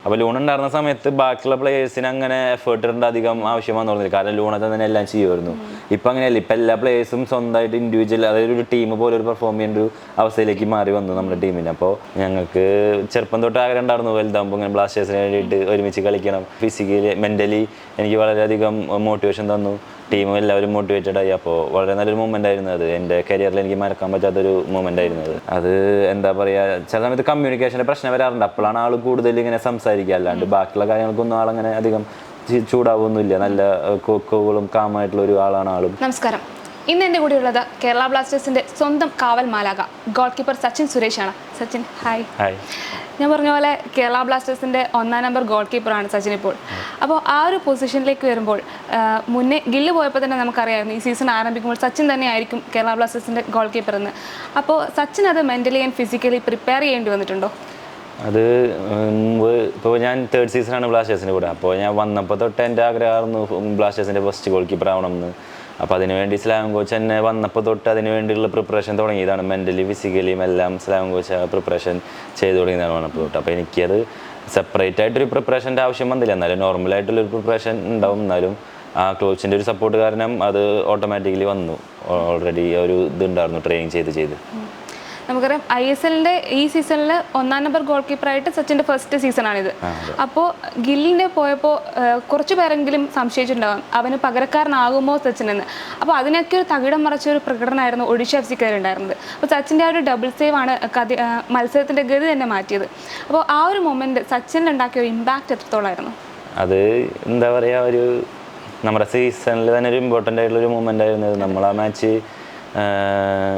അപ്പോൾ ലൂണ ഉണ്ടായിരുന്ന സമയത്ത് ബാക്കിയുള്ള പ്ലേയേഴ്സിന് അങ്ങനെ എഫേർട്ട് ഇടേണ്ട അധികം ആവശ്യം വന്നു തോന്നുന്നില്ല, കാരണം ലൂണ തന്നെ എല്ലാം ചെയ്യുമായിരുന്നു. ഇപ്പം അങ്ങനെയല്ല, ഇപ്പം എല്ലാ പ്ലേയേഴ്സും സ്വന്തമായിട്ട് ഇൻഡിവിജ്വൽ, അതായത് ഒരു ടീം പോലെ ഒരു പെർഫോം ചെയ്യുന്ന ഒരു അവസ്ഥയിലേക്ക് മാറി വന്നു നമ്മുടെ ടീമിന്. അപ്പോൾ ഞങ്ങൾക്ക് ചെറുപ്പം തൊട്ട് ആഗ്രഹം ഉണ്ടായിരുന്നു വലുതാകുമ്പോൾ ഇങ്ങനെ ബ്ലാസ്റ്റേഴ്സിന് വേണ്ടിയിട്ട് ഒരുമിച്ച് കളിക്കണം. ഫിസിക്കലി മെൻ്റലി എനിക്ക് വളരെയധികം മോട്ടിവേഷൻ തന്നു, ടീമും എല്ലാവരും മോട്ടിവേറ്റഡ് ആയി. അപ്പോൾ വളരെ നല്ലൊരു മൂമെൻ്റ് ആയിരുന്നു അത്. എൻ്റെ കരിയറിൽ എനിക്ക് മറക്കാൻ പറ്റാത്തൊരു മൂമെൻ്റ് ആയിരുന്നു അത്. അത് എന്താ പറയുക, ചില സമയത്ത് കമ്മ്യൂണിക്കേഷൻ്റെ പ്രശ്നം വരാറുണ്ട്, അപ്പോഴാണ് ആൾ കൂടുതൽ ഇങ്ങനെ സംസാരിക്കുക. അല്ലാണ്ട് ബാക്കിയുള്ള കാര്യങ്ങൾക്കൊന്നും ആളങ്ങനെ അധികം ചൂടാവൊന്നുമില്ല. നല്ല കൂളും കാമായിട്ടുള്ള ഒരു ആളാണ് ആളും. നമസ്കാരം. ഇന്ന് എൻ്റെ കൂടെ ഉള്ളത് കേരള ബ്ലാസ്റ്റേഴ്സിൻ്റെ സ്വന്തം കാവൽ മാലാക ഗോൾ കീപ്പർ സച്ചിൻ സുരേഷാണ്. സച്ചിൻ ഹായ്. ഹായ്. ഞാൻ പറഞ്ഞ പോലെ കേരള ബ്ലാസ്റ്റേഴ്സിൻ്റെ 1-ാം നമ്പർ ഗോൾ കീപ്പറാണ് സച്ചിൻ ഇപ്പോൾ. അപ്പോൾ ആ ഒരു പൊസിഷനിലേക്ക് വരുമ്പോൾ മുന്നേ ഗില്ല് പോയപ്പോൾ തന്നെ നമുക്കറിയാമായിരുന്നു ഈ സീസൺ ആരംഭിക്കുമ്പോൾ സച്ചിൻ തന്നെയായിരിക്കും കേരള ബ്ലാസ്റ്റേഴ്സിൻ്റെ ഗോൾ കീപ്പർ എന്ന്. അപ്പോൾ സച്ചിൻ അത് മെൻ്റലി ആൻഡ് ഫിസിക്കലി പ്രിപ്പയർ ചെയ്യേണ്ടി വന്നിട്ടുണ്ടോ? അത് ഇപ്പോൾ ഞാൻ 3rd സീസണാണ് ബ്ലാസ്റ്റേഴ്സിൻ്റെ കൂടെ. അപ്പോൾ ഞാൻ വന്നപ്പോൾ തൊട്ട് എൻ്റെ ആഗ്രഹമായിരുന്നു ബ്ലാസ്റ്റേഴ്സിൻ്റെ ഫസ്റ്റ് ഗോൾ കീപ്പർ ആവണം എന്ന്. അപ്പോൾ അതിനുവേണ്ടി സ്ലാം കോച്ച് എന്നെ വന്നപ്പോൾ തൊട്ട് അതിന് വേണ്ടിയുള്ള പ്രിപ്പറേഷൻ തുടങ്ങിയതാണ്. മെൻ്റലി ഫിസിക്കലിയും എല്ലാം സ്ലാം കോച്ച് പ്രിപ്പറേഷൻ ചെയ്ത് തുടങ്ങിയതാണ് വന്നപ്പോൾ തൊട്ട്. അപ്പോൾ എനിക്കത് സെപ്പറേറ്റ് ആയിട്ടൊരു പ്രിപ്പറേഷൻ്റെ ആവശ്യം വന്നില്ല. എന്നാലും നോർമലായിട്ടുള്ളൊരു പ്രിപ്പറേഷൻ ഉണ്ടാവും. എന്നാലും ആ കോച്ചിൻ്റെ ഒരു സപ്പോർട്ട് കാരണം അത് ഓട്ടോമാറ്റിക്കലി വന്നു. ഓൾറെഡി ഒരു ഇതുണ്ടായിരുന്നു ട്രെയിനിങ് ചെയ്ത്. നമുക്കറിയാം ISLൻ്റെ ഈ സീസണിൽ 1-ാം നമ്പർ ഗോൾ കീപ്പറായിട്ട് സച്ചിൻ്റെ ഫസ്റ്റ് സീസണാണിത്. അപ്പോൾ ഗില്ലിൻ്റെ പോയപ്പോൾ കുറച്ച് പേരെങ്കിലും സംശയിച്ചിട്ടുണ്ടാകും അവന് പകരക്കാരനാകുമോ സച്ചിൻ എന്ന്. അപ്പോൾ അതിനൊക്കെ ഒരു തകിടം മറിച്ച ഒരു പ്രകടനമായിരുന്നു ഒഡീഷ FC-ക്കാരുണ്ടായിരുന്നത്. അപ്പോൾ സച്ചിൻ്റെ ആ ഒരു ഡബിൾ സേവ് ആണ് മത്സരത്തിൻ്റെ ഗതി തന്നെ മാറ്റിയത്. അപ്പോൾ ആ ഒരു മൊമെൻറ്റ് സച്ചിനിലുണ്ടാക്കിയ ഒരു ഇമ്പാക്റ്റ് എത്രത്തോളമായിരുന്നു? അത് എന്താ പറയുക, ഒരു നമ്മുടെ സീസണിൽ തന്നെ ഒരു ഇമ്പോർട്ടൻ്റ് ആയിട്ടുള്ളൊരു മൂമെൻ്റ് ആയിരുന്നു. നമ്മൾ ആ മാച്ച്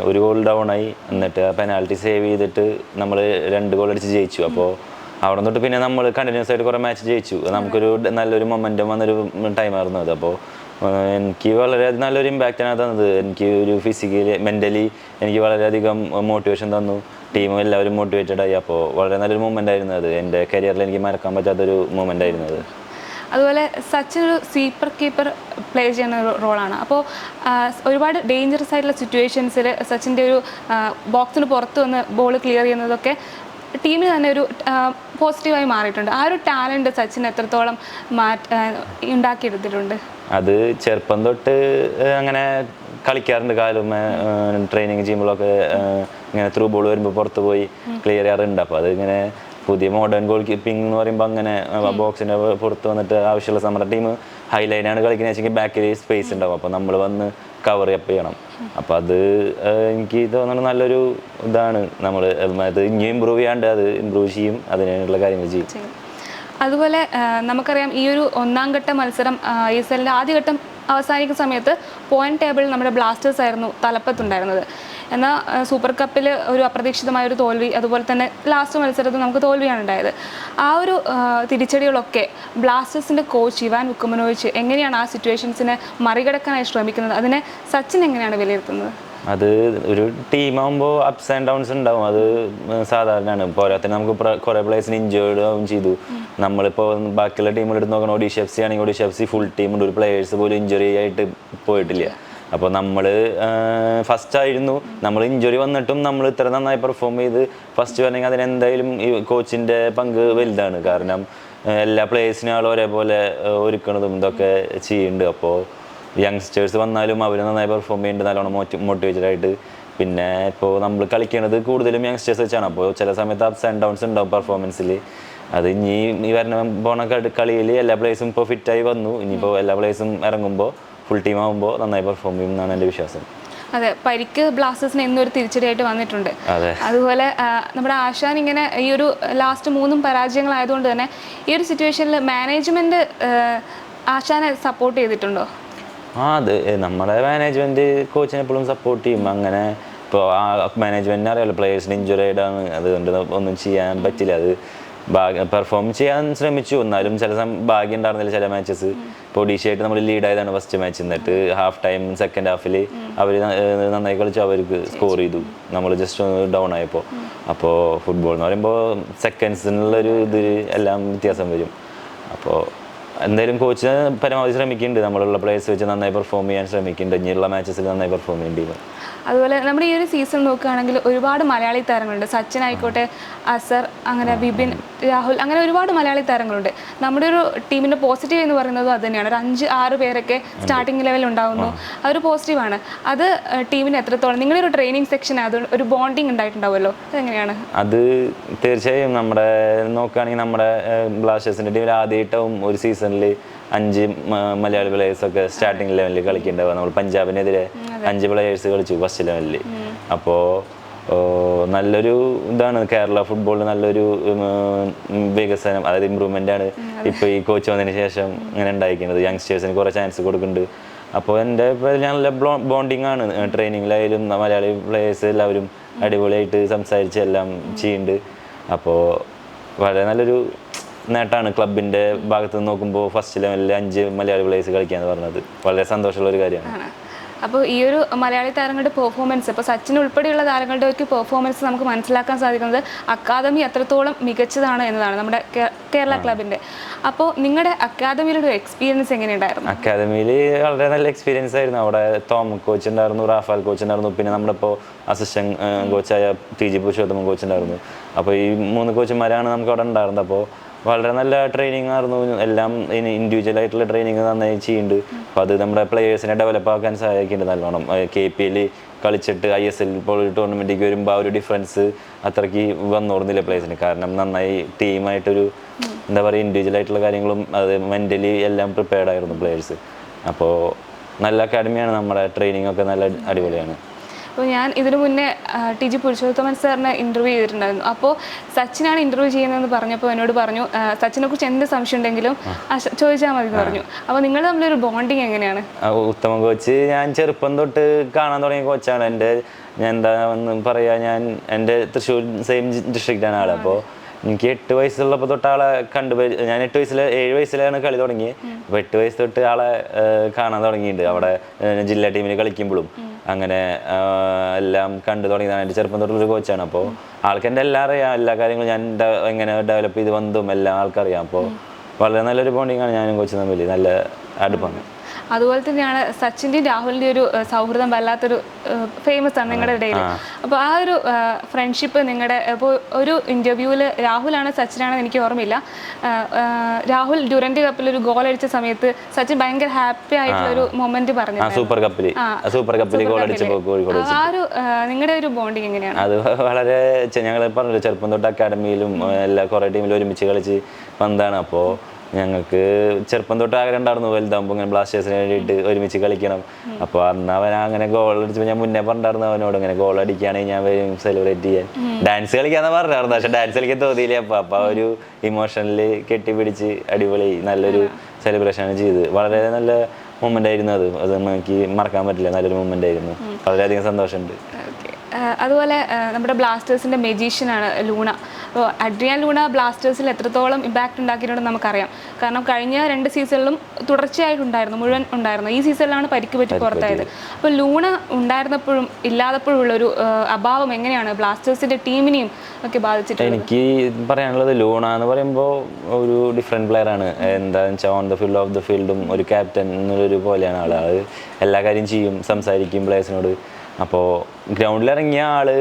ഒരു ഗോൾ ഡൗൺ ആയി, എന്നിട്ട് പെനാൽറ്റി സേവ് ചെയ്തിട്ട് നമ്മൾ 2 ഗോൾ അടിച്ച് ജയിച്ചു. അപ്പോൾ അവിടെ തൊട്ട് പിന്നെ നമ്മൾ കണ്ടിന്യൂസ് ആയിട്ട് കുറേ മാച്ച് ജയിച്ചു. നമുക്കൊരു നല്ലൊരു മൊമെൻറ്റം വന്നൊരു ടൈമായിരുന്നു അത്. അപ്പോൾ എനിക്ക് വളരെയധികം നല്ലൊരു ഇമ്പാക്റ്റാണ് തന്നത്. എനിക്ക് ഒരു ഫിസിക്കലി മെൻ്റലി എനിക്ക് വളരെയധികം മോട്ടിവേഷൻ തന്നു, ടീമും എല്ലാവരും മോട്ടിവേറ്റഡ് ആയി. അപ്പോൾ വളരെ നല്ലൊരു മൂമെൻ്റ് ആയിരുന്നു അത്. എൻ്റെ കരിയറിൽ എനിക്ക് മറക്കാൻ പറ്റാത്തൊരു മൂമെൻ്റ് ആയിരുന്നു അത്. അതുപോലെ സച്ചിൻ ഒരു സ്വീപ്പർ കീപ്പർ പ്ലേ ചെയ്യുന്ന ഒരു റോളാണ്. അപ്പോൾ ഒരുപാട് ഡേഞ്ചറസ് ആയിട്ടുള്ള സിറ്റുവേഷൻസിൽ സച്ചിൻ്റെ ഒരു ബോക്സിന് പുറത്ത് വന്ന് ബോൾ ക്ലിയർ ചെയ്യുന്നതൊക്കെ ടീമിന് തന്നെ ഒരു പോസിറ്റീവായി മാറിയിട്ടുണ്ട്. ആ ഒരു ടാലൻറ്റ് സച്ചിൻ എത്രത്തോളം ഉണ്ടാക്കിയെടുത്തിട്ടുണ്ട്? അത് ചെറുപ്പം തൊട്ട് അങ്ങനെ കളിക്കാറുണ്ട്. കാലും ട്രെയിനിങ് ചെയ്യുമ്പോഴൊക്കെ ഇങ്ങനെ ത്രൂ ബോൾ വരുമ്പോൾ പുറത്ത് പോയി ക്ലിയർ ചെയ്യാറുണ്ട്. അപ്പോൾ അതിങ്ങനെ പുതിയ മോഡേൺ ഗോൾ കീപ്പിംഗ് എന്ന് പറയുമ്പോൾ അങ്ങനെ ബോക്സിൻ്റെ പുറത്ത് വന്നിട്ട് ആവശ്യമുള്ള നമ്മുടെ ടീം ഹൈലൈനാണ് കളിക്കുന്നത് വെച്ചെങ്കിൽ ബാക്കിൽ സ്പേസ് ഉണ്ടാവും. അപ്പോൾ നമ്മൾ വന്ന് കവർ അപ്പ് ചെയ്യണം. അപ്പോൾ അത് എനിക്ക് തോന്നുന്നത് നല്ലൊരു ഇതാണ്. നമ്മൾ അത് ഇനി ഇമ്പ്രൂവ് ചെയ്യാണ്ട് അത് ഇമ്പ്രൂവ് ചെയ്യും, അതിനുള്ള കാര്യങ്ങൾ ചെയ്യും. അതുപോലെ നമുക്കറിയാം ഈ ഒരു 1-ാം ഘട്ട മത്സരം ISLൻ്റെ ആദ്യഘട്ടം അവസാനിക്കുന്ന സമയത്ത് പോയിന്റ് ടേബിളിൽ നമ്മുടെ ബ്ലാസ്റ്റേഴ്സ് ആയിരുന്നു തലപ്പത്തുണ്ടായിരുന്നത്. എന്നാൽ സൂപ്പർ കപ്പിൽ ഒരു അപ്രതീക്ഷിതമായൊരു തോൽവി, അതുപോലെ തന്നെ ലാസ്റ്റ് മത്സരത്തിൽ നമുക്ക് തോൽവിയാണ് ഉണ്ടായത്. ആ ഒരു തിരിച്ചടികളൊക്കെ ബ്ലാസ്റ്റേഴ്സിൻ്റെ കോച്ച് ഇവാൻ വുക്കുമനോവിച്ച് എങ്ങനെയാണ് ആ സിറ്റുവേഷൻസിനെ മറികടക്കാനായി ശ്രമിക്കുന്നത്? അതിനെ സച്ചിൻ എങ്ങനെയാണ് വിലയിരുത്തുന്നത്? അത് ഒരു ടീമാകുമ്പോൾ അപ്സ് ആൻഡ് ഡൗൺസ് ഉണ്ടാവും, അത് സാധാരണയാണ്. പോരാത്തിന് നമുക്ക് കുറേ പ്ലേയേഴ്സിന് ഇഞ്ചേർഡ് ആവും ചെയ്തു. നമ്മളിപ്പോൾ ബാക്കിയുള്ള ടീമുകളെടുത്ത് നോക്കണം, ഒഡീഷ FC ആണെങ്കിൽ ഒഡീഷ FC ഫുൾ ടീമുണ്ട്, ഒരു പ്ലേയേഴ്സ് പോലും ഇഞ്ചുറി ആയിട്ട് പോയിട്ടില്ല. അപ്പോൾ നമ്മൾ ഫസ്റ്റ് ആയിരുന്നു, നമ്മൾ ഇഞ്ചുറി വന്നിട്ടും നമ്മൾ ഇത്ര നന്നായി പെർഫോം ചെയ്ത് ഫസ്റ്റ് വരണമെങ്കിൽ അതിനെന്തായാലും ഈ കോച്ചിൻ്റെ പങ്ക് വലുതാണ്. കാരണം എല്ലാ പ്ലേയേഴ്സിനും ആൾ ഒരേപോലെ ഒരുക്കണതും ഇതൊക്കെ ചെയ്യുന്നുണ്ട്. അപ്പോൾ യങ്സ്റ്റേഴ്സ് വന്നാലും അവർ നന്നായി പെർഫോം ചെയ്യുന്നുണ്ട്, നല്ലോണം മോട്ടിവേറ്റഡ് ആയിട്ട്. പിന്നെ ഇപ്പോൾ നമ്മൾ കളിക്കുന്നത് കൂടുതലും യങ്സ്റ്റേഴ്സ് വെച്ചാണ്. അപ്പോൾ ചില സമയത്ത് അപ്സ് ആൻഡ് ഡൗൺസ് ഉണ്ടാവും പെർഫോമൻസിൽ. അത് ഇനി ഈ പോണ കളിയിൽ എല്ലാ പ്ലേയേഴ്സും ഇപ്പോൾ ഫിറ്റായി വന്നു. ഇനിയിപ്പോൾ എല്ലാ പ്ലേയേഴ്സും ഇറങ്ങുമ്പോൾ ഫുൾ ടീം ആകുമ്പോൾ നന്നായി പെർഫോം ചെയ്യും എന്നാണ് എൻ്റെ വിശ്വാസം. അതെ, പരിക്ക് ബ്ലാസ്റ്റേഴ്സിന് എന്നൊരു തിരിച്ചടിയായിട്ട് വന്നിട്ടുണ്ട്. അതുപോലെ നമ്മുടെ ആശാൻ ഇങ്ങനെ ഈ ഒരു ലാസ്റ്റ് 3 പരാജയങ്ങളായതുകൊണ്ട് തന്നെ ഈ ഒരു സിറ്റുവേഷനിൽ മാനേജ്മെൻറ്റ് ആശാനെ സപ്പോർട്ട് ചെയ്തിട്ടുണ്ടോ? അത് നമ്മുടെ മാനേജ്മെൻറ്റ് കോച്ചിനെ എപ്പോഴും സപ്പോർട്ട് ചെയ്യും. അങ്ങനെ ഇപ്പോൾ ആ മാനേജ്മെൻറ്റിന് അറിയാമല്ലോ പ്ലേയേഴ്സിന് ഇഞ്ചുറീഡ് ആണ്, അതുകൊണ്ട് ഒന്നും ചെയ്യാൻ പറ്റില്ല. അത് പെർഫോം ചെയ്യാൻ ശ്രമിച്ചു, എന്നാലും ചില ഭാഗ്യം ഉണ്ടായിരുന്നില്ല ചില മാച്ചസ്. ഇപ്പോൾ ഒഡീഷയായിട്ട് നമ്മൾ ലീഡായതാണ് ഫസ്റ്റ് മാച്ച്, എന്നിട്ട് ഹാഫ് ടൈം സെക്കൻഡ് ഹാഫിൽ അവർ നന്നായി കളിച്ചു, അവർക്ക് സ്കോർ ചെയ്തു, നമ്മൾ ജസ്റ്റ് ഒന്ന് ഡൗൺ ആയപ്പോൾ. അപ്പോൾ ഫുട്ബോൾ എന്ന് പറയുമ്പോൾ സെക്കൻഡ്സിനുള്ളൊരു ഇത് എല്ലാം വ്യത്യാസം വരും. അപ്പോൾ എന്തായാലും കോച്ച് പരമാവധി ശ്രമിക്കുന്നുണ്ട്, നമ്മളുള്ള പ്ലേയേഴ്സ് വെച്ച് നന്നായി പെർഫോം ചെയ്യാൻ ശ്രമിക്കുന്നുണ്ട്, ഇനിയുള്ള മാച്ചസിൽ നന്നായി പെർഫോം ചെയ്യേണ്ടി വരും. അതുപോലെ നമ്മുടെ ഈ ഒരു സീസൺ നോക്കുകയാണെങ്കിൽ ഒരുപാട് മലയാളി താരങ്ങളുണ്ട്. സച്ചിൻ ആയിക്കോട്ടെ, അസർ, അങ്ങനെ വിപിൻ, രാഹുൽ, അങ്ങനെ ഒരുപാട് മലയാളി താരങ്ങളുണ്ട്. നമ്മുടെ ഒരു ടീമിൻ്റെ പോസിറ്റീവ് എന്ന് പറയുന്നത് അത് തന്നെയാണ്. ഒരു 5-6 പേരൊക്കെ സ്റ്റാർട്ടിംഗ് ലെവലിൽ ഉണ്ടാകുന്നു, അതൊരു പോസിറ്റീവാണ്. അത് ടീമിന് എത്രത്തോളം നിങ്ങളുടെ ഒരു ട്രെയിനിങ് സെക്ഷൻ അത് ഒരു ബോണ്ടിങ് ഉണ്ടായിട്ടുണ്ടാവുമല്ലോ, അതെങ്ങനെയാണ്? അത് തീർച്ചയായും നമ്മുടെ നോക്കുകയാണെങ്കിൽ നമ്മുടെ ബ്ലാസ്റ്റേഴ്സിൻ്റെ ടീമിൽ ആദ്യമായിട്ടും ഒരു സീസണിൽ 5 മലയാളി പ്ലേയേഴ്സൊക്കെ സ്റ്റാർട്ടിംഗ് ലെവലിൽ കളിക്കേണ്ടത്. നമ്മൾ പഞ്ചാബിനെതിരെ 5 പ്ലേയേഴ്സ് കളിച്ചു ഫസ്റ്റ് ലെവലിൽ. അപ്പോൾ നല്ലൊരു ഇതാണ് കേരള ഫുട്ബോളിൽ നല്ലൊരു വികസനം, അതായത് ഇമ്പ്രൂവ്മെൻ്റ് ആണ് ഇപ്പോൾ ഈ കോച്ച് വന്നതിന് ശേഷം ഇങ്ങനെ ഉണ്ടായിരിക്കുന്നത്. യങ്സ്റ്റേഴ്സിന് കുറേ ചാൻസ് കൊടുക്കുന്നുണ്ട്. അപ്പോൾ എൻ്റെ ഞാൻ നല്ല ബോണ്ടിങ് ആണ് ട്രെയിനിങ്ങിലായാലും. മലയാളി പ്ലേയേഴ്സ് എല്ലാവരും അടിപൊളിയായിട്ട് സംസാരിച്ച് എല്ലാം ചെയ്യുന്നുണ്ട്. അപ്പോൾ വളരെ നല്ലൊരു നേട്ടമാണ് ക്ലബിൻ്റെ ഭാഗത്ത് നിന്ന് നോക്കുമ്പോൾ ഫസ്റ്റ് ലെവലിൽ 5 മലയാളി പ്ലേയേഴ്സ് കളിക്കുക എന്ന് പറഞ്ഞത് വളരെ സന്തോഷമുള്ള ഒരു കാര്യമാണ്. അപ്പോൾ ഈ ഒരു മലയാളി താരങ്ങളുടെ പെർഫോമൻസ്, ഇപ്പോൾ സച്ചിൻ ഉൾപ്പെടെയുള്ള താരങ്ങളുടെ ഒക്കെ പെർഫോമൻസ് നമുക്ക് മനസ്സിലാക്കാൻ സാധിക്കുന്നത് അക്കാദമി എത്രത്തോളം മികച്ചതാണ് എന്നതാണ് നമ്മുടെ കേരള ക്ലബിൻ്റെ. അപ്പോൾ നിങ്ങളുടെ അക്കാദമിയിലൊരു എക്സ്പീരിയൻസ് എങ്ങനെയുണ്ടായിരുന്നു? അക്കാദമിയിൽ വളരെ നല്ല എക്സ്പീരിയൻസ് ആയിരുന്നു. അവിടെ തോമ കോച്ച് ഉണ്ടായിരുന്നു, റാഫാൽ കോച്ച് ഉണ്ടായിരുന്നു, പിന്നെ നമ്മുടെ ഇപ്പോൾ അസിസ്റ്റന്റ് കോച്ചായ TG പുരുഷോത്തമൻ കോച്ച് ഉണ്ടായിരുന്നു. അപ്പോൾ ഈ 3 കോച്ചുമാരാണ് നമുക്ക് അവിടെ ഉണ്ടായിരുന്നത്. അപ്പോൾ വളരെ നല്ല ട്രെയിനിങ് ആയിരുന്നു. എല്ലാം ഇൻഡിവിജ്വൽ ആയിട്ടുള്ള ട്രെയിനിങ് നന്നായി ചെയ്യുന്നുണ്ട്. അപ്പോൾ അത് നമ്മുടെ പ്ലേയേഴ്സിനെ ഡെവലപ്പ് ആക്കാൻ സഹായിക്കുന്നുണ്ട് നല്ലോണം. KPL കളിച്ചിട്ട് ISL ഇപ്പോൾ ഒരു ടൂർണമെൻറ്റിലേക്ക് വരുമ്പോൾ ആ ഒരു ഡിഫറൻസ് അത്രയ്ക്ക് വന്നോടുന്നില്ല പ്ലേയേഴ്സിന്. കാരണം നന്നായി ടീമായിട്ടൊരു എന്താ പറയുക ഇൻഡിവിജ്വൽ ആയിട്ടുള്ള കാര്യങ്ങളും അത് മെൻ്റലി എല്ലാം പ്രിപ്പയർഡ് ആയിരുന്നു പ്ലേയേഴ്സ്. അപ്പോൾ നല്ല അക്കാഡമിയാണ്, നമ്മുടെ ട്രെയിനിങ് ഒക്കെ നല്ല അടിപൊളിയാണ്. അപ്പോൾ ഞാൻ ഇതിനു മുന്നേ TG പുരുഷോത്തമൻ സാറിനെ ഇൻ്റർവ്യൂ ചെയ്തിട്ടുണ്ടായിരുന്നു. അപ്പോൾ സച്ചിനാണ് ഇൻ്റർവ്യൂ ചെയ്യുന്നതെന്ന് പറഞ്ഞപ്പോൾ എന്നോട് പറഞ്ഞു സച്ചിനെ കുറിച്ച് എന്ത് സംശയം ഉണ്ടെങ്കിലും ചോദിച്ചാൽ മതി എന്ന് പറഞ്ഞു. അപ്പോൾ നിങ്ങൾ തമ്മിലൊരു ബോണ്ടിങ് എങ്ങനെയാണ്? ഉത്തമ കോച്ച് ഞാൻ ചെറുപ്പം തൊട്ട് കാണാൻ തുടങ്ങിയ കോച്ചാണ്. ഞാൻ എന്താ പറയുക, എൻ്റെ തൃശ്ശൂർ സെയിം ഡിസ്ട്രിക്റ്റാണ് ആൾ. അപ്പോൾ എനിക്ക് 8 വയസ്സുള്ളപ്പോൾ തൊട്ട് ആളെ ഞാൻ 7 വയസ്സിലാണ് കളി തുടങ്ങിയത്. അപ്പോൾ 8 വയസ്സ് തൊട്ട് ആളെ കാണാൻ തുടങ്ങിയിട്ടുണ്ട്. അവിടെ ജില്ലാ ടീമിൽ കളിക്കുമ്പോഴും അങ്ങനെ എല്ലാം കണ്ടു തുടങ്ങിയതാണ്. എൻ്റെ ചെറുപ്പം തൊട്ടുള്ളൊരു കോച്ചാണ്. അപ്പോൾ ആൾക്ക് എൻ്റെ എല്ലാം അറിയാം, എല്ലാ കാര്യങ്ങളും ഞാൻ എങ്ങനെ ഡെവലപ്പ് ചെയ്ത് വന്നതും എല്ലാം ആൾക്കറിയാം. അപ്പോൾ വളരെ നല്ലൊരു ബോണ്ടിങ്ങാണ് ഞാനും കോച്ചും തമ്മിൽ, നല്ല അടുപ്പാണ്. അതുപോലെ തന്നെയാണ് സച്ചിൻ്റെയും രാഹുലിൻ്റെയും ഒരു സൗഹൃദം വല്ലാത്തൊരു ഫേമസ് ആണ് നിങ്ങളുടെ ഇടയിൽ. അപ്പോൾ ആ ഒരു ഫ്രണ്ട്ഷിപ്പ് നിങ്ങളുടെ ഇപ്പോൾ ഒരു ഇൻ്റർവ്യൂവിൽ രാഹുലാണ് സച്ചിനാണെന്ന് എനിക്ക് ഓർമ്മയില്ല, രാഹുൽ ഡ്യൂറൻറ്റ് കപ്പിൽ ഒരു ഗോൾ അടിച്ച സമയത്ത് സച്ചിൻ ഭയങ്കര ഹാപ്പി ആയിട്ടുള്ള ഒരു മൊമെന്റ് പറഞ്ഞു. സൂപ്പർ കപ്പിൽ ഗോൾ അടിച്ചപ്പോൾ കോഴിക്കോട് ആ ഒരു നിങ്ങളുടെ ഒരു ബോണ്ടിങ് എങ്ങനെയാണ്? അത് വളരെ ഞങ്ങൾ പറഞ്ഞല്ലോ ചെറുപ്പം തൊട്ട് അക്കാഡമിയിലും എല്ലാ കുറേ ടീമിലും ഒരുമിച്ച് കളിച്ച് വന്നതാണ്. അപ്പോൾ ഞങ്ങൾക്ക് ചെറുപ്പം തൊട്ട് ആഗ്രഹം ഉണ്ടായിരുന്നു വലുതാകുമ്പോൾ ഇങ്ങനെ ബ്ലാസ്റ്റേഴ്സിന് വേണ്ടിയിട്ട് ഒരുമിച്ച് കളിക്കണം. അപ്പോൾ അന്ന് അവൻ അങ്ങനെ ഗോൾ അടിച്ചപ്പോൾ ഞാൻ മുന്നേ പറഞ്ഞിട്ടുണ്ടായിരുന്നു അവനോട് ഇങ്ങനെ ഗോൾ അടിക്കുകയാണെങ്കിൽ ഞാൻ വരും സെലിബ്രേറ്റ് ചെയ്യാൻ, ഡാൻസ് കളിക്കാന്ന് പറഞ്ഞായിരുന്നു. പക്ഷെ ഡാൻസ് കളിക്കാൻ തോന്നിയില്ല. അപ്പോൾ ആ ഒരു ഇമോഷണലി കെട്ടിപ്പിടിച്ച് അടിപൊളി നല്ലൊരു സെലിബ്രേഷനാണ് ചെയ്തത്. വളരെ നല്ല മൊമെൻ്റ് ആയിരുന്നു അത് എനിക്ക് മറക്കാൻ പറ്റില്ല. നല്ലൊരു മൊമെൻ്റ് ആയിരുന്നു, വളരെയധികം സന്തോഷമുണ്ട്. അതുപോലെ നമ്മുടെ ബ്ലാസ്റ്റേഴ്സിൻ്റെ മെജീഷ്യനാണ് ലൂണ. അപ്പോൾ അഡ്രിയാൻ ലൂണ ബ്ലാസ്റ്റേഴ്സിൽ എത്രത്തോളം ഇമ്പാക്റ്റ് ഉണ്ടാക്കിയിട്ടുണ്ടെന്ന് നമുക്കറിയാം. കാരണം കഴിഞ്ഞ 2 സീസണിലും തുടർച്ചയായിട്ടുണ്ടായിരുന്നു, മുഴുവൻ ഉണ്ടായിരുന്നു. ഈ സീസണിലാണ് പരിക്ക് പറ്റി പുറത്തായത്. അപ്പോൾ ലൂണ ഉണ്ടായിരുന്നപ്പോഴും ഇല്ലാതപ്പോഴും ഉള്ളൊരു അഭാവം എങ്ങനെയാണ് ബ്ലാസ്റ്റേഴ്സിൻ്റെ ടീമിനെയും ഒക്കെ ബാധിച്ചിട്ടുള്ളത്? എനിക്ക് പറയാനുള്ളത് ലൂണ എന്ന് പറയുമ്പോൾ ഒരു ഡിഫറെൻറ്റ് പ്ലെയറാണ്. എന്താണെന്ന് വെച്ചാൽ on the field of the ഫീൽഡും ഒരു ക്യാപ്റ്റൻ എന്നുള്ളൊരു പോലെയാണ് ആൾ. എല്ലാ കാര്യം ചെയ്യും, സംസാരിക്കും പ്ലേയേഴ്സിനോട്. അപ്പോൾ ഗ്രൗണ്ടിലിറങ്ങിയ ആള്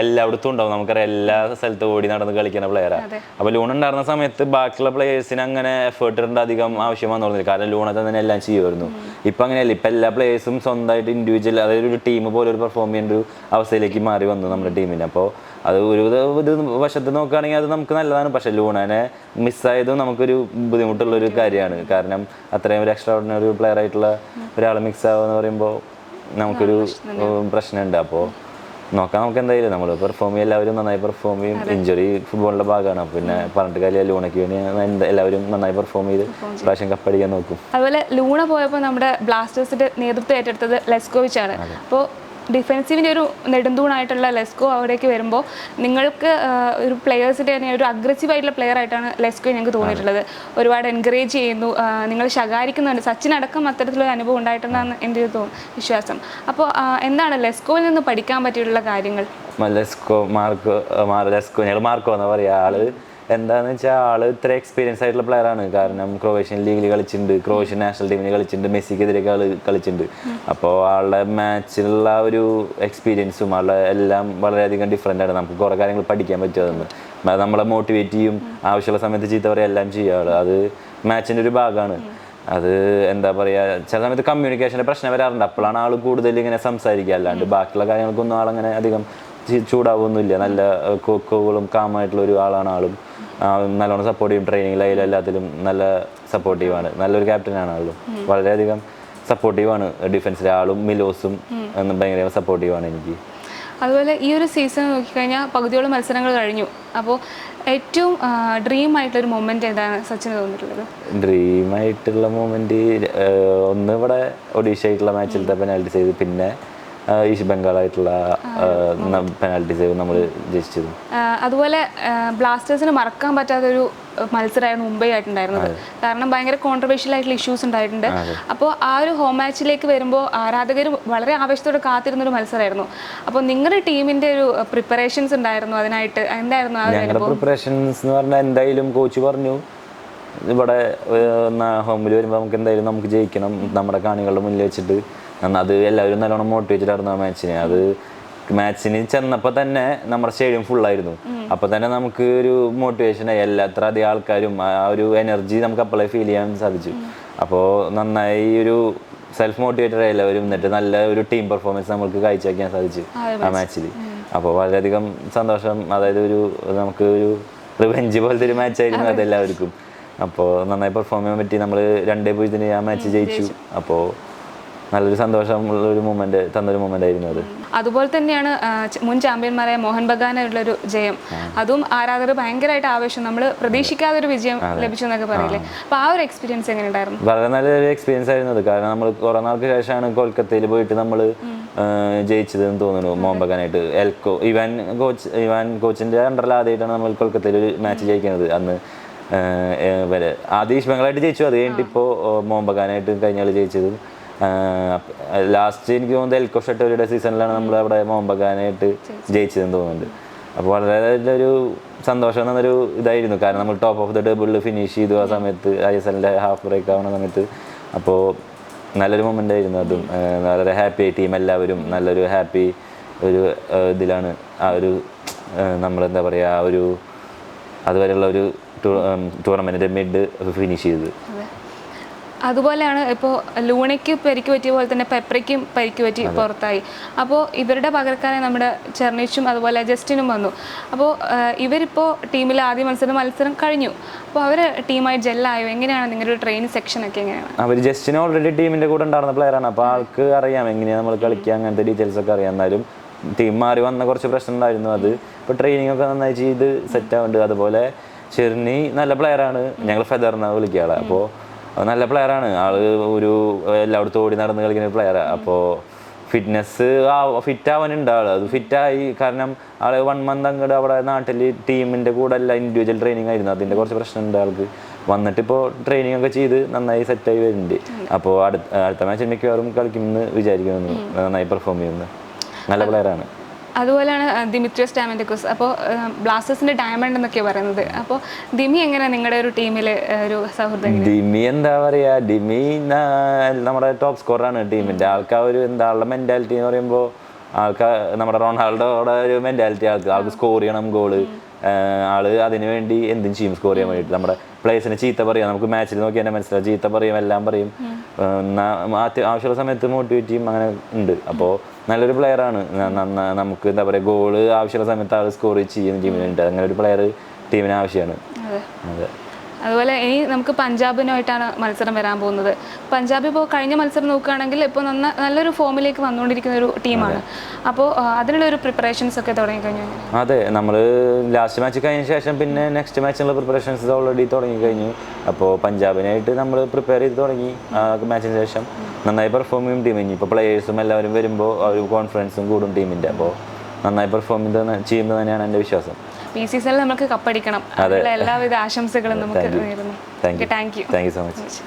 എല്ലായിടത്തും ഉണ്ടാവും. നമുക്കറിയാം എല്ലാ സ്ഥലത്തും ഓടി നടന്ന് കളിക്കുന്ന പ്ലെയറാണ്. അപ്പോൾ ലൂണ ഉണ്ടായിരുന്ന സമയത്ത് ബാക്കിയുള്ള പ്ലേയേഴ്സിന് അങ്ങനെ എഫേർട്ട് ഇടേണ്ട അധികം ആവശ്യം വന്നു തോന്നുന്നില്ല. കാരണം ലൂണ തന്നെ എല്ലാം ചെയ്യുമായിരുന്നു. ഇപ്പം അങ്ങനെയല്ല, ഇപ്പം എല്ലാ പ്ലേയേഴ്സും സ്വന്തമായിട്ട് ഇൻഡിവിജ്വൽ, അതായത് ഒരു ടീം പോലെ ഒരു പെർഫോം ചെയ്യേണ്ട ഒരു അവസ്ഥയിലേക്ക് മാറി വന്നു നമ്മുടെ ടീമിന്. അപ്പോൾ അത് ഒരു ഇത് വശത്ത് നോക്കുകയാണെങ്കിൽ അത് നമുക്ക് നല്ലതാണ്. പക്ഷേ ലൂണനെ മിസ്സായതും നമുക്കൊരു ബുദ്ധിമുട്ടുള്ളൊരു കാര്യമാണ്. കാരണം അത്രയും ഒരു എക്സ്ട്രാ ഓർഡിനറി പ്ലെയർ ആയിട്ടുള്ള ഒരാൾ മിക്സ് ആവുക എന്ന് പറയുമ്പോൾ നമുക്കൊരു പ്രശ്നമുണ്ട്. അപ്പോൾ നോക്കാം, നമുക്ക് എന്തായാലും നമ്മൾ പെർഫോം ചെയ്യും, എല്ലാവരും നന്നായി പെർഫോം ചെയ്യും. ഇഞ്ചുറി ഫുട്ബോളിൻ്റെ ഭാഗമാണ്. പിന്നെ പറഞ്ഞിട്ട് കാര്യം ലൂണയ്ക്ക് വേണ്ടി എല്ലാവരും നന്നായി പെർഫോം ചെയ്ത് പ്രാവശ്യം കപ്പടിക്കാൻ നോക്കും. അതുപോലെ ലൂണ പോയപ്പോൾ നമ്മുടെ ബ്ലാസ്റ്റേഴ്സിന്റെ നേതൃത്വം ഏറ്റെടുത്തത് ലെസ്കോവിച്ചാണ്. അപ്പോൾ ഡിഫെൻസീവിൻ്റെ ഒരു നെടുന്തൂണായിട്ടുള്ള ലെസ്കോ അവിടേക്ക് വരുമ്പോൾ നിങ്ങൾക്ക് ഒരു പ്ലെയേഴ്സിൻ്റെ തന്നെ ഒരു അഗ്രസീവായിട്ടുള്ള പ്ലെയർ ആയിട്ടാണ് ലെസ്കോ ഞങ്ങൾക്ക് തോന്നിയിട്ടുള്ളത്. ഒരുപാട് എൻകറേജ് ചെയ്യുന്നു, നിങ്ങൾ ശകാരിക്കുന്നുണ്ട്. സച്ചിൻ അടക്കം അത്തരത്തിലൊരു അനുഭവം ഉണ്ടായിട്ടുണ്ടെന്നാണ് എൻ്റെ ഒരു വിശ്വാസം. അപ്പോൾ എന്താണ് ലെസ്കോയിൽ നിന്ന് പഠിക്കാൻ പറ്റിയിട്ടുള്ള കാര്യങ്ങൾ? ലെസ്കോ ഞങ്ങൾ മാർക്കോ എന്നാ പറയുക. ആള് എന്താണെന്ന് വെച്ചാൽ ആള് ഇത്ര എക്സ്പീരിയൻസ് ആയിട്ടുള്ള പ്ലെയറാണ്. കാരണം ക്രൊയേഷ്യൻ ലീഗിൽ കളിച്ചിട്ടുണ്ട്, ക്രൊയേഷ്യൻ നാഷണൽ ടീമിൽ കളിച്ചിട്ടുണ്ട്, മെസ്സിക്കെതിരെയൊക്കെ ആൾ കളിച്ചിട്ടുണ്ട്. അപ്പോൾ ആളുടെ മാച്ചിലുള്ള ഒരു എക്സ്പീരിയൻസും ആളുടെ എല്ലാം വളരെയധികം ഡിഫറെൻ്റ് ആണ്. നമുക്ക് കുറേ കാര്യങ്ങൾ പഠിക്കാൻ പറ്റുമെന്ന് നമ്മളെ മോട്ടിവേറ്റ് ചെയ്യും, ആവശ്യമുള്ള സമയത്ത് ചീത്ത പറയുക, എല്ലാം ചെയ്യുക. അത് മാച്ചിൻ്റെ ഒരു ഭാഗമാണ്. അത് എന്താ പറയുക, ചില സമയത്ത് കമ്മ്യൂണിക്കേഷൻ്റെ പ്രശ്നം വരാറുണ്ട്. അപ്പോഴാണ് ആൾ കൂടുതൽ ഇങ്ങനെ സംസാരിക്കുക. അല്ലാണ്ട് ബാക്കിയുള്ള കാര്യങ്ങൾക്കൊന്നും ആളങ്ങനെ അധികം ചൂടാവൊന്നുമില്ല. നല്ല കൂളും കാമായിട്ടുള്ള ഒരു ആളാണ് ആളും. നല്ലോണം സപ്പോർട്ട് ചെയ്യും. ട്രെയിനിങ്ങിലായാലും എല്ലാത്തിലും നല്ല സപ്പോർട്ടീവാണ്. നല്ലൊരു ക്യാപ്റ്റനാണ് ആളും. വളരെയധികം സപ്പോർട്ടീവാണ്. ഡിഫൻസിലെ ആളും മിലോസും ഭയങ്കര സപ്പോർട്ടീവാണ് എനിക്ക്. അതുപോലെ ഈ ഒരു സീസൺ നോക്കിക്കഴിഞ്ഞാൽ പകുതിയോളം മത്സരങ്ങൾ കഴിഞ്ഞു. അപ്പോൾ ഏറ്റവും ഡ്രീം ആയിട്ടൊരു മൊമെന്റ് ഏതാണ് സച്ചിന് തോന്നിയിട്ടുള്ളത്? ഡ്രീം ആയിട്ടുള്ള മൊമെന്റ് ഒന്ന് ഇവിടെ ഒഡീഷ ആയിട്ടുള്ള മാച്ചിലത്തെ പെനാൽറ്റി സേവ്, പിന്നെ ഈസ്റ്റ് ബംഗാളായിട്ടുള്ള പെനാൽറ്റി സേവ് നമ്മൾ ജയിച്ചത്. അതുപോലെ ബ്ലാസ്റ്റേഴ്സിന് മറക്കാൻ പറ്റാത്തൊരു മത്സരമായിരുന്നു മുംബൈ ആയിട്ടുണ്ടായിരുന്നത്. കാരണം ഭയങ്കര കോൺട്രവേഴ്ഷ്യൽ ആയിട്ടുള്ള ഇഷ്യൂസ് ഉണ്ടായിട്ടുണ്ട്. അപ്പോൾ ആ ഒരു ഹോം മാച്ചിലേക്ക് വരുമ്പോൾ ആരാധകർ വളരെ ആവേശത്തോടെ കാത്തിരുന്നൊരു മത്സരമായിരുന്നു. അപ്പോൾ നിങ്ങളുടെ ടീമിന്റെ ഒരു പ്രിപ്പറേഷൻസ് ഉണ്ടായിരുന്നു അതിനായിട്ട്? എന്തായിരുന്നു ഞങ്ങളുടെ പ്രിപ്പറേഷൻസ് എന്ന് പറഞ്ഞാൽ, എന്തായാലും കോച്ച് പറഞ്ഞു ഇവിടെ ഹോമിൽ വരുമ്പോൾ നമുക്ക് ജയിക്കണം, നമ്മുടെ കാണികളുടെ മുന്നിൽ വെച്ചിട്ട്. അത് എല്ലാവരും നല്ലോണം മോട്ടിവേറ്റഡ് ആയിരുന്നു ആ മാച്ചിന്. അത് മാച്ചിന് ചെന്നപ്പോൾ തന്നെ നമ്മുടെ സ്റ്റേഡിയം ഫുള്ളായിരുന്നു. അപ്പോൾ തന്നെ നമുക്ക് ഒരു മോട്ടിവേഷനായി. എത്ര അധികം ആൾക്കാരും ആ ഒരു എനർജി നമുക്ക് അപ്പോഴേ ഫീൽ ചെയ്യാൻ സാധിച്ചു. അപ്പോൾ നന്നായി ഒരു സെൽഫ് മോട്ടിവേറ്റഡ് ആയി എല്ലാവരും. എന്നിട്ട് നല്ല ഒരു ടീം പെർഫോമൻസ് നമുക്ക് കാഴ്ചവെക്കാൻ സാധിച്ചു ആ മാച്ചിൽ. അപ്പോൾ വളരെയധികം സന്തോഷം. അതായത് നമുക്ക് ഒരു റിവെഞ്ച് പോലത്തെ ഒരു മാച്ചായിരുന്നു അതെല്ലാവർക്കും. അപ്പോൾ നന്നായി പെർഫോം ചെയ്യാൻ പറ്റി. നമ്മൾ 2-0 ആ മാച്ച് ജയിച്ചു. അപ്പോൾ നല്ലൊരു സന്തോഷമുള്ള ഒരു മൊമെന്റ് തന്നൊരു മൊമെന്റ് ആയിരുന്നു അത്. അതുപോലെ തന്നെയാണ് മുൻ ചാമ്പ്യന്മാരായ മോഹൻ ബഗാനുള്ള ജയം. അതും ആരാധകർ ഭയങ്കരമായിട്ട് ആവേശം, നമ്മൾ പ്രതീക്ഷിക്കാതെ ഒരു വിജയം ലഭിച്ചു എന്നൊക്കെ പറയില്ലേ. അപ്പോൾ ആ ഒരു എക്സ്പീരിയൻസ് എങ്ങനെ ഉണ്ടായിരുന്നു? വളരെ നല്ലൊരു എക്സ്പീരിയൻസ് ആയിരുന്നു അത്. കാരണം നമ്മൾ കുറെ നാൾക്ക് ശേഷമാണ് കൊൽക്കത്തയിൽ പോയിട്ട് നമ്മൾ ജയിച്ചതെന്ന് തോന്നുന്നു മോഹൻ ബഗാനായിട്ട്. ഇവാൻ കോച്ചിന്റെ അണ്ടറിൽ ആദ്യമായിട്ടാണ് നമ്മൾ കൊൽക്കത്തയിൽ ഒരു മാച്ച് ജയിക്കുന്നത്. അന്ന് ആദ്യം ഈസ്റ്റ് ബംഗാളായിട്ട് ജയിച്ചു. അത് കഴിഞ്ഞിട്ട് ഇപ്പോൾ മോഹൻ ബഗാനായിട്ട് കഴിഞ്ഞാൽ ജയിച്ചത്. ലാസ്റ്റ് എനിക്ക് തോന്നുന്നത് എൽക്കോ ഷട്ടോരിയുടെ സീസണിലാണ് നമ്മൾ അവിടെ മോഹൻ ബഗാനായിട്ട് ജയിച്ചതെന്ന് തോന്നുന്നുണ്ട്. അപ്പോൾ വളരെ ഒരു സന്തോഷം എന്നൊരു ഇതായിരുന്നു. കാരണം നമ്മൾ ടോപ്പ് ഓഫ് ദ ടേബിളിൽ ഫിനിഷ് ചെയ്തു ആ സമയത്ത്, ISLൻ്റെ ഹാഫ് ബ്രേക്ക് ആവുന്ന സമയത്ത്. അപ്പോൾ നല്ലൊരു മൊമെൻ്റ് ആയിരുന്നു അതും. വളരെ ഹാപ്പി ടീം എല്ലാവരും നല്ലൊരു ഹാപ്പി ഒരു ഇതിലാണ് ആ ഒരു നമ്മളെന്താ പറയുക, ആ ഒരു അതുവരെയുള്ള ഒരു ടൂർണമെൻറ്റിൻ്റെ മിഡ് ഫിനിഷ് ചെയ്തത്. അതുപോലെയാണ് ഇപ്പോൾ ലൂണയ്ക്ക് പരിക്ക് പറ്റിയ പോലെ തന്നെ പെപ്രയ്ക്കും പരിക്ക് പറ്റി പുറത്തായി. അപ്പോൾ ഇവരുടെ പകരക്കാരെ നമ്മുടെ ചെർണിച്ചും അതുപോലെ ജസ്റ്റിനും വന്നു. അപ്പോൾ ഇവരിപ്പോൾ ടീമിൽ ആദ്യ മത്സരം കഴിഞ്ഞു. അപ്പോൾ അവർ ടീമായി ജെല്ലായോ? എങ്ങനെയാണ് നിങ്ങളുടെ ഒരു ട്രെയിനിങ് സെക്ഷനൊക്കെ എങ്ങനെയാണ്? അവർ ജസ്റ്റിന് ഓൾറെഡി ടീമിൻ്റെ കൂടെ ഉണ്ടായിരുന്ന പ്ലെയറാണ്. അപ്പോൾ ആൾക്ക് അറിയാം എങ്ങനെയാണ് നമ്മൾ കളിക്കുക, അങ്ങനത്തെ ഡീറ്റെയിൽസ് ഒക്കെ അറിയാം. എന്നാലും ടീം മാറി വന്ന കുറച്ച് പ്രശ്നം ഉണ്ടായിരുന്നു. അത് ഇപ്പോൾ ട്രെയിനിങ് ഒക്കെ നന്നായി ചെയ്ത് സെറ്റ് ആവുന്നുണ്ട്. അതുപോലെ ചെർണി നല്ല പ്ലെയറാണ്. ഞങ്ങൾ ഫെദറിനാണ് വിളിക്കുക. അപ്പോൾ നല്ല പ്ലെയറാണ് ആള്. എല്ലായിടത്തും ഓടി നടന്ന് കളിക്കുന്ന പ്ലെയറാണ്. അപ്പോൾ ഫിറ്റ് ആവാനുണ്ട് ആള്. അത് ഫിറ്റായി. കാരണം ആള് 1 മന്ത് അങ്ങോട്ട് അവിടെ നാട്ടിൽ ടീമിൻ്റെ കൂടെ അല്ല, ഇൻഡിവിജ്വൽ ട്രെയിനിങ് ആയിരുന്നു. അതിൻ്റെ കുറച്ച് പ്രശ്നമുണ്ട് ആൾക്ക്. വന്നിട്ടിപ്പോൾ ട്രെയിനിങ് ഒക്കെ ചെയ്ത് നന്നായി സെറ്റായി വരുന്നുണ്ട്. അപ്പോൾ അടുത്ത മാച്ചിൽ മിക്കവാറും കളിക്കുമെന്ന് വിചാരിക്കുന്നു. നന്നായി പെർഫോം ചെയ്യുന്നു. നല്ല പ്ലെയറാണ്. അതുപോലെയാണ് ദിമിത്രിയോസ് ഡയമൻഡക്കോസ്. അപ്പോൾ ബ്ലാസ്റ്റേഴ്സിന്റെ ഡയമണ്ട് എന്നൊക്കെയാണ് പറയുന്നത്. അപ്പോൾ ദിമി എങ്ങനെ നിങ്ങളുടെ ഒരു ടീമിൽ ഒരു സൗഹൃദം? ദിമി എന്താ പറയുക, ദിമി നമ്മുടെ ടോപ്പ് സ്കോറാണ് ടീമിൻ്റെ. ആൾക്കാർ ഒരു ആളുടെ മെൻറ്റാലിറ്റി എന്ന് പറയുമ്പോൾ നമ്മുടെ റൊണാൾഡോയുടെ ഒരു മെൻറ്റാലിറ്റി. ആൾക്ക് സ്കോർ ചെയ്യണം ഗോള്. ആള് അതിന് വേണ്ടി എന്തും ചെയ്യും സ്കോർ ചെയ്യാൻ വേണ്ടിയിട്ട്. നമ്മുടെ പ്ലേയേഴ്സിനെ ചീത്ത പറയാം, നമുക്ക് മാച്ചിൽ നോക്കി തന്നെ മനസ്സിലാവും. ചീത്ത പറയും, എല്ലാം പറയും. ആവശ്യമുള്ള സമയത്ത് മോട്ടിവേറ്റ് ചെയ്യും. അങ്ങനെ ഉണ്ട്. അപ്പോൾ നല്ലൊരു പ്ലെയറാണ്. നമുക്ക് എന്താ പറയുക, ഗോള് ആവശ്യമുള്ള സമയത്ത് ആൾ സ്കോർ ചെയ്യും ടീമിന് വേണ്ടി. അങ്ങനെ ഒരു പ്ലെയർ ടീമിന് ആവശ്യമാണ്. അതെ. അതുപോലെ ഇനി നമുക്ക് പഞ്ചാബിനുമായിട്ടാണ് മത്സരം വരാൻ പോകുന്നത്. പഞ്ചാബ് ഇപ്പോൾ കഴിഞ്ഞ മത്സരം നോക്കുകയാണെങ്കിൽ ഇപ്പോൾ നല്ലൊരു ഫോമിലേക്ക് വന്നുകൊണ്ടിരിക്കുന്ന ഒരു ടീമാണ്. അപ്പോൾ അതിനുള്ള ഒരു പ്രിപ്പറേഷൻസ് ഒക്കെ തുടങ്ങിക്കഴിഞ്ഞു? അതെ, നമ്മൾ ലാസ്റ്റ് മാച്ച് കഴിഞ്ഞ ശേഷം പിന്നെ നെക്സ്റ്റ് മാച്ചിനുള്ള പ്രിപ്പറേഷൻസ് ഓൾറെഡി തുടങ്ങിക്കഴിഞ്ഞു. അപ്പോൾ പഞ്ചാബിനായിട്ട് നമ്മൾ പ്രിപ്പയർ ചെയ്ത് തുടങ്ങി. മാച്ചിന് ശേഷം നന്നായി പെർഫോം ചെയ്യും ടീം. ഇനിയിപ്പോൾ പ്ലെയേഴ്സും എല്ലാവരും വരുമ്പോൾ ഒരു കോൺഫിഡൻസും കൂടും ടീമിൻ്റെ. അപ്പോൾ നന്നായി പെർഫോം ചെയ്യുന്നത് തന്നെയാണ് എൻ്റെ വിശ്വാസം. PCCL നമുക്ക് കപ്പടിക്കണം. അതിനുള്ള എല്ലാവിധ ആശംസകളും നമുക്ക് നേരുന്നു. Thank you so much.